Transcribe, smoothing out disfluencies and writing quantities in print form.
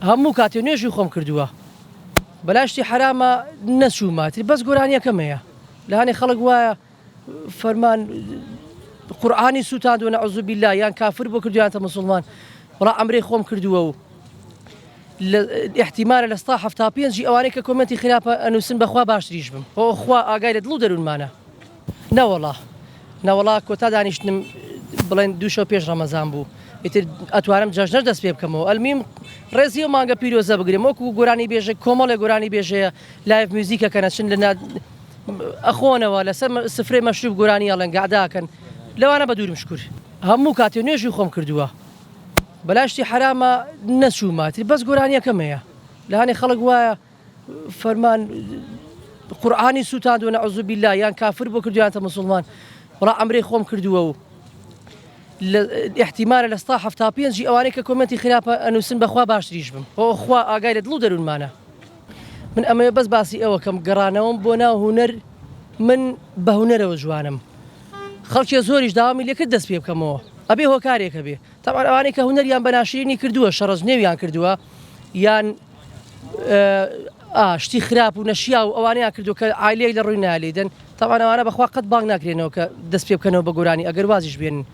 هەموو کاتێ نوێژی خۆم کردووە بەلاشتی حرامە نەچووماتی بەس گۆرانیەکەم هەیە لە هەنێ خەڵک وایە فەرمان قورئانی سووتاندووە نەعوذ بالله یان کافر بۆ کردویانتە موسڵمان وەڵا ئەمرەی خۆم کردووە و احتیمالە لە ستا 75 ئەوانەی کە کۆمنتی خراپە ئەنووسن بەخوا باشتریش بم بۆ خوا ئاگای لە دڵ و دەروونمانە نەوەڵا کۆتا دانیشتنم بڵێن دوو شەو پێش ڕەمەزان بوو ئیتر ئەتوانم جەژنەر دەست پێ بکەمەوە ئەلمیم ڕێزی و مانگە پیرۆزە بگرێم وەکو گۆرانی بێژە کۆمەڵێ گۆرانی بێژەیە لایڤ میوزیکەکەنە چن لە ئەخۆنەوە لەسەر سفرەی مەشروب گۆرانی ئەڵێن گاداکەن لەوانە بە دوورم شکر هەموو کاتێ نوێژی خۆم کردووە بەلاشتی حرامە نەچووماتی بەس گۆرانیەکەم هەیە لە هەنێ خەڵک وایە فەرمان قورئانی سووتاندووە نەعوذ بالله یان کافر بۆ کردویانتە موسڵمان وەڵا ئەمرەی خۆم کردووە و احتیمالە لە ستا 75 ئەوانەی کە کۆمنتی خراپە ئەنووسن بەخوا باشتریش بم بۆ خوا ئاگای لە دڵ و دەروونمانە من ئەمەیە بەس باسی ئەوەکەم گەڕانەوەم بۆ ناو هونەر من بە هونەرەوە جوانم خەڵکی زۆریش داوامی لێکرد دەست پێ بکەمەوە ئەبێ هۆکارێکە بێ تەمان ئەوانەی کە هونەریان بەناشرینی کردووە شەڕەجنێویان کردووە یان شتی خراپ و نەشیا و ئەوانەیان کردو کە عایلەی لە ڕووی نالێدن تەمان ئەوانە بەخوا قەت بانگ ناکرێنەوە کە دەست پێ بکەنەوە بە گۆرانی ئەگەر وازیش بێنن